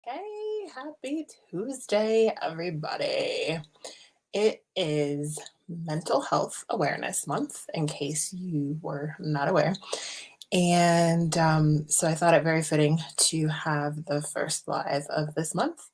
Hey, happy Tuesday, everybody. It is Mental Health Awareness Month, in case you were not aware. And so I thought it very fitting to have the first live of this month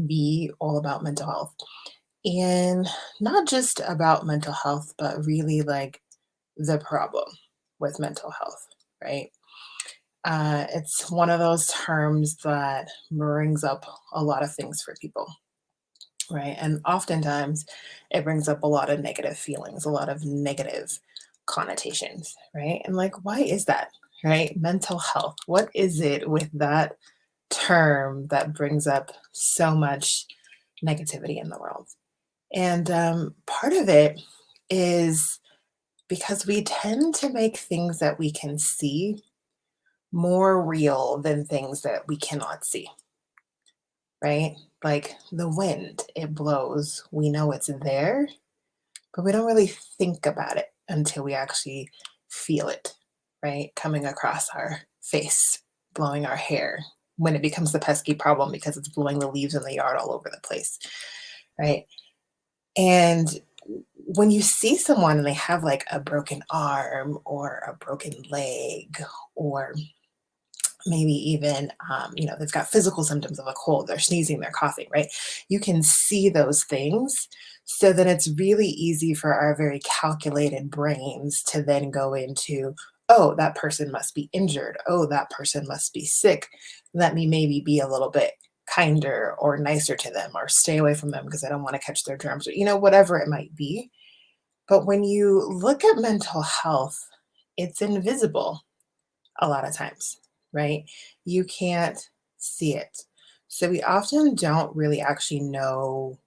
be all about mental health. And not just about mental health, but really like the problem with mental health, right? It's one of those terms that brings up a lot of things for people, right? And oftentimes it brings up a lot of negative feelings, a lot of negative connotations, right? And like, why is that, right? Mental health. What is it with that term that brings up so much negativity in the world? And part of it is because we tend to make things that we can see more real than things that we cannot see, right? Like the wind, it blows. We know it's there, but we don't really think about it until we actually feel it, right? Coming across our face, blowing our hair, when it becomes the pesky problem because it's blowing the leaves in the yard all over the place, right? And when you see someone and they have like a broken arm or a broken leg or maybe even they've got physical symptoms of a cold, they're sneezing, they're coughing, right? You can see those things, so then it's really easy for our very calculated brains to then go into, oh, that person must be injured, oh, that person must be sick, let me maybe be a little bit kinder or nicer to them or stay away from them because I don't want to catch their germs, or whatever it might be. But when you look at mental health, it's invisible a lot of times, right? You can't see it. So we often don't really actually know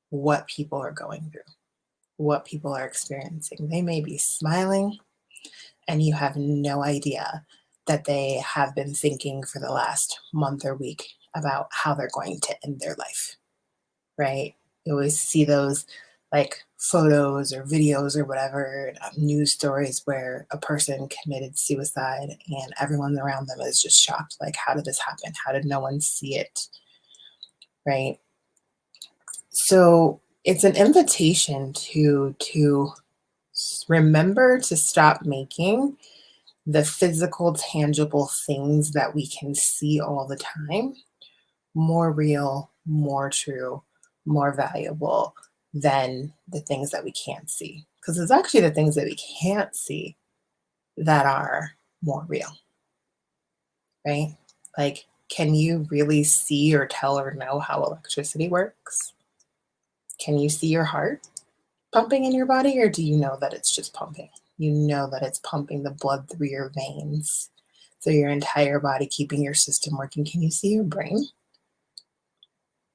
what people are going through, what people are experiencing. They may be smiling, and you have no idea that they have been thinking for the last month or week about how they're going to end their life, right? You always see those like photos or videos or whatever, news stories where a person committed suicide and everyone around them is just shocked. Like, how did this happen? How did no one see it? Right. So it's an invitation to remember to stop making the physical, tangible things that we can see all the time more real, more true, more valuable than the things that we can't see. Because it's actually the things that we can't see that are more real, right? Like, can you really see or tell or know how electricity works? Can you see your heart pumping in your body, or do you know that it's just pumping? You know that it's pumping the blood through your veins, through your entire body, keeping your system working. Can you see your brain?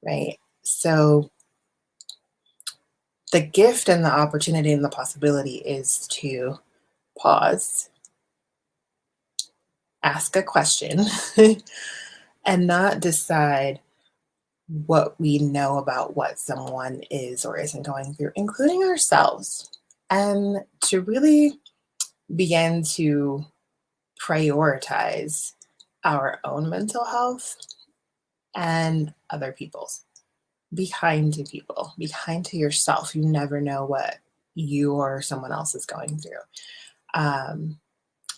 Right. So the gift and the opportunity and the possibility is to pause, ask a question, and not decide what we know about what someone is or isn't going through, including ourselves, and to really begin to prioritize our own mental health and other people's. Be kind to people, be kind to yourself. You never know what you or someone else is going through. Um,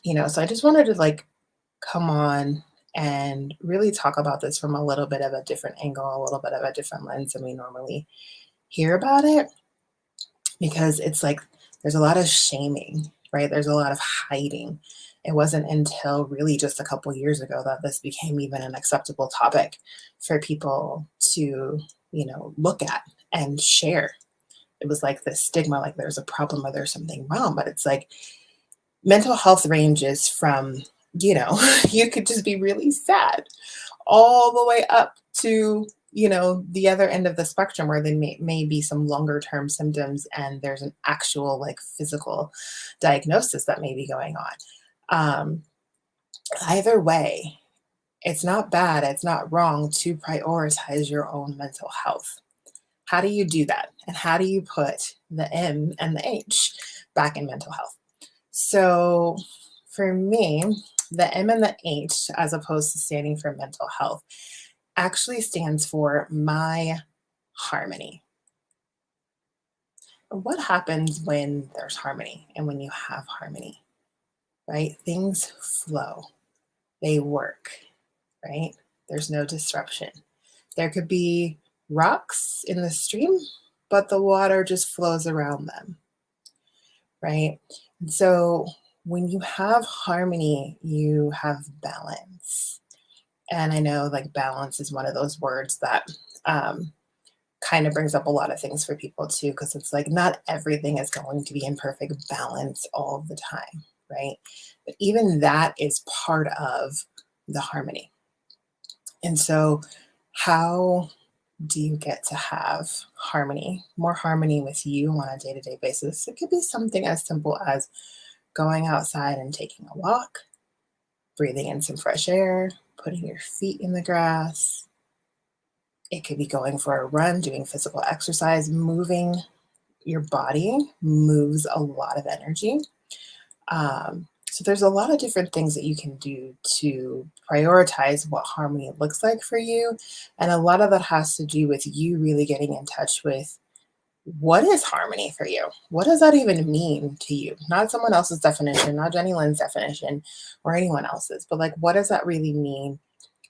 so I just wanted to like come on and really talk about this from a little bit of a different angle, a little bit of a different lens than we normally hear about it, because it's like there's a lot of shaming, right? There's a lot of hiding. It wasn't until really just a couple years ago that this became even an acceptable topic for people to, look at and share. It was like this stigma, like there's a problem or there's something wrong, but it's like mental health ranges from, you could just be really sad all the way up to, the other end of the spectrum where there may be some longer term symptoms and there's an actual like physical diagnosis that may be going on. Um, Either way, it's not bad, it's not wrong to prioritize your own mental health. How do you do that? And how do you put the M and the H back in mental health? So for me, the M and the H, as opposed to standing for mental health, actually stands for my harmony. What happens when there's harmony and when you have harmony, right? Things flow, they work, right? There's no disruption. There could be rocks in the stream, but the water just flows around them, right? And so when you have harmony, you have balance. And I know like balance is one of those words that um, kind of brings up a lot of things for people too, because it's like not everything is going to be in perfect balance all the time, right? But even that is part of the harmony. And so, how do you get to have harmony, more harmony with you on a day to day basis? It could be something as simple as going outside and taking a walk, breathing in some fresh air, putting your feet in the grass. It could be going for a run, doing physical exercise, moving your body moves a lot of energy. So there's a lot of different things that you can do to prioritize what harmony looks like for you. And a lot of that has to do with you really getting in touch with what is harmony for you? What does that even mean to you? Not someone else's definition, not Jenny Lynn's definition or anyone else's, but like, what does that really mean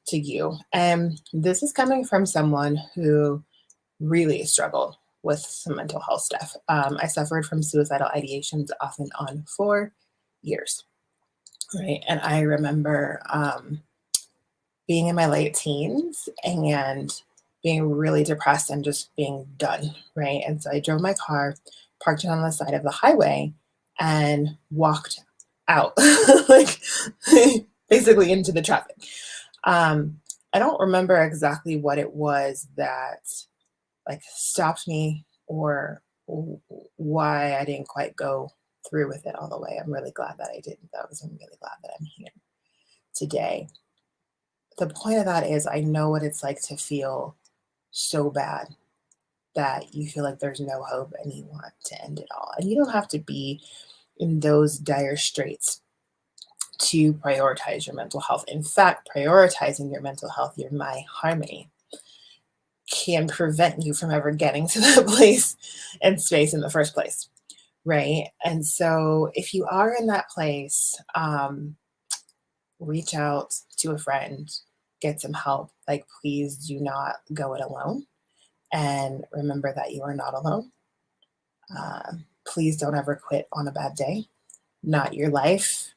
to you? And this is coming from someone who really struggled with some mental health stuff. I suffered from suicidal ideations off and on for years, right? And I remember being in my late teens and being really depressed and just being done, right? And so I drove my car, parked it on the side of the highway, and walked out, like basically into the traffic. Um, I don't remember exactly what it was that like stopped me or why I didn't quite go through with it all the way. I'm really glad that I didn't though, because I'm really glad that I'm here today. The point of that is I know what it's like to feel so bad that you feel like there's no hope and you want to end it all. And you don't have to be in those dire straits to prioritize your mental health. In fact, prioritizing your mental health, your my harmony, can prevent you from ever getting to that place and space in the first place, right? And so if you are in that place, reach out to a friend, get some help. Like, please do not go it alone. And remember that you are not alone. Please don't ever quit on a bad day, not your life,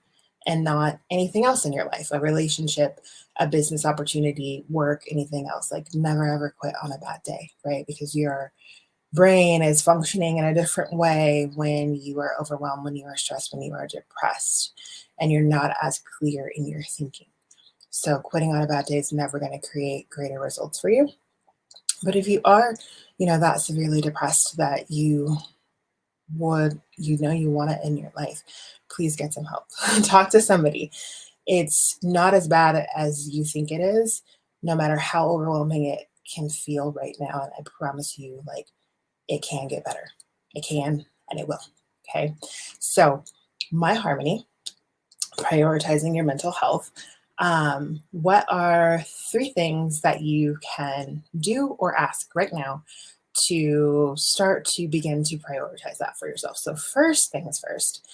and not anything else in your life, a relationship, a business opportunity, work, anything else. Like, never ever quit on a bad day, right? Because your brain is functioning in a different way when you are overwhelmed, when you are stressed, when you are depressed, and you're not as clear in your thinking. So, quitting on a bad day is never going to create greater results for you. But if you are, that severely depressed that you would, you want to end your life, please get some help. Talk to somebody. It's not as bad as you think it is, no matter how overwhelming it can feel right now. And I promise you, like, it can get better. It can, and it will. Okay. So, my harmony, prioritizing your mental health. What are 3 things that you can do or ask right now to start to begin to prioritize that for yourself? So, first things first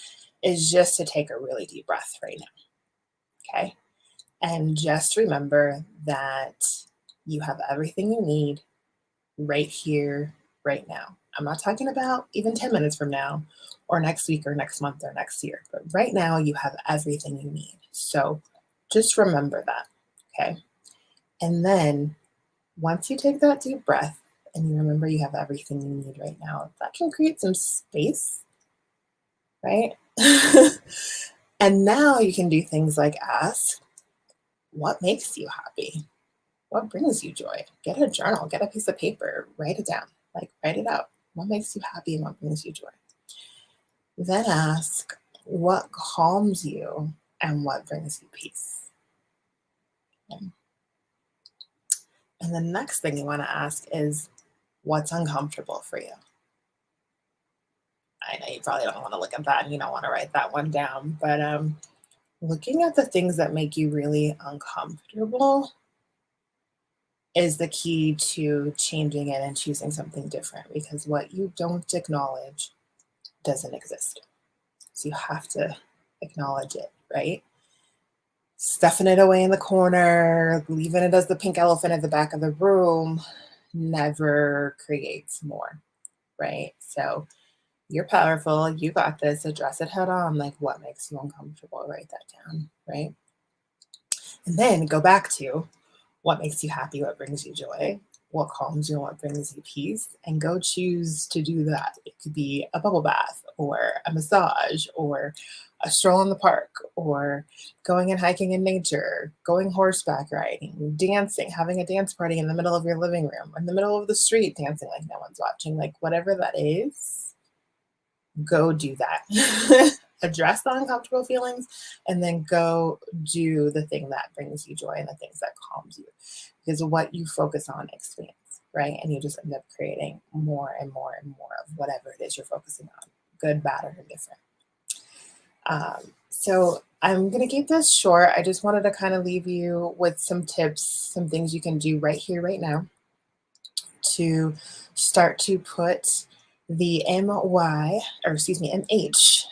is just to take a really deep breath right now. Okay. And just remember that you have everything you need right here, right now. I'm not talking about even 10 minutes from now or next week or next month or next year, but right now you have everything you need. So just remember that. Okay. And then once you take that deep breath and you remember you have everything you need right now, that can create some space, right? And now you can do things like ask, what makes you happy? What brings you joy? Get a journal, get a piece of paper, write it down, like write it out. What makes you happy and what brings you joy? Then ask, what calms you and what brings you peace? Okay. And the next thing you want to ask is, what's uncomfortable for you? I know you probably don't want to look at that and you don't want to write that one down, but looking at the things that make you really uncomfortable is the key to changing it and choosing something different, because what you don't acknowledge doesn't exist. So you have to acknowledge it, right? Stuffing it away in the corner, leaving it as the pink elephant at the back of the room never creates more, right? So you're powerful. You got this. Address it head on. Like, what makes you uncomfortable? Write that down, right? And then go back to what makes you happy, what brings you joy, what calms you, and what brings you peace, and go choose to do that. It could be a bubble bath or a massage or a stroll in the park or going and hiking in nature, going horseback riding, dancing, having a dance party in the middle of your living room, in the middle of the street, dancing like no one's watching, like whatever that is, go do that. Address the uncomfortable feelings and then go do the thing that brings you joy and the things that calms you. Because what you focus on expands, right? And you just end up creating more and more and more of whatever it is you're focusing on, good, bad, or indifferent. So I'm going to keep this short. I just wanted to kind of leave you with some tips, some things you can do right here, right now to start to put the MH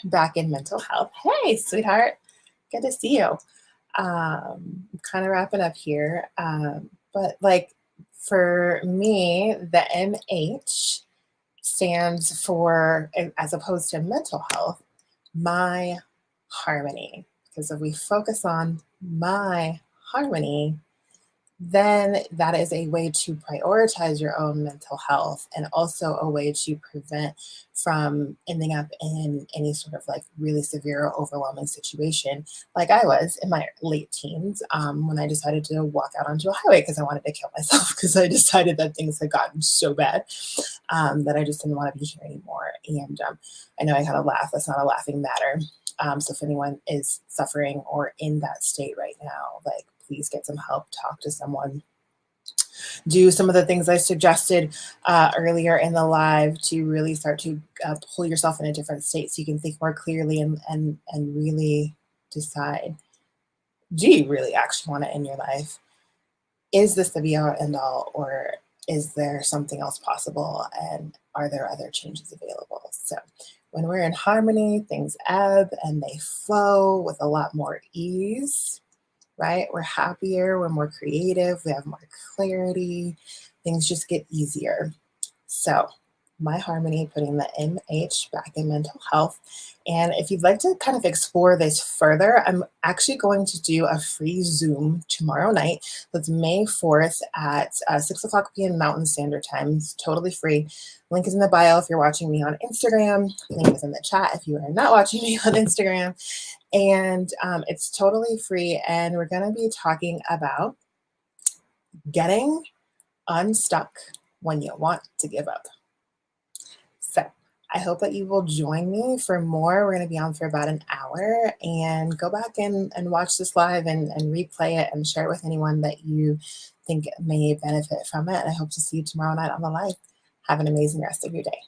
back in mental health. Hey, sweetheart, good to see you. Kind of wrapping up here. But like for me, the MH stands for, as opposed to mental health, my harmony. Because if we focus on my harmony, then that is a way to prioritize your own mental health and also a way to prevent from ending up in any sort of like really severe or overwhelming situation like I was in my late teens, when I decided to walk out onto a highway because I wanted to kill myself because I decided that things had gotten so bad, that I just didn't want to be here anymore. And I know I kind of laugh. That's not a laughing matter. So if anyone is suffering or in that state right now, like, please get some help, talk to someone, do some of the things I suggested earlier in the live to really start to pull yourself in a different state so you can think more clearly and really decide, do you really actually want it in your life? Is this the be all end all, or is there something else possible? And are there other changes available? So when we're in harmony, things ebb and they flow with a lot more ease, right? We're happier, we're more creative, we have more clarity, things just get easier. So my harmony, putting the MH back in mental health. And if you'd like to kind of explore this further, I'm actually going to do a free Zoom tomorrow night. That's May 4th at 6 o'clock p.m. Mountain Standard Time. It's totally free. Link is in the bio if you're watching me on Instagram. Link is in the chat if you are not watching me on Instagram. And it's totally free. And we're going to be talking about getting unstuck when you want to give up. So I hope that you will join me for more. We're going to be on for about an hour, and go back and watch this live and replay it and share it with anyone that you think may benefit from it. And I hope to see you tomorrow night on the live. Have an amazing rest of your day.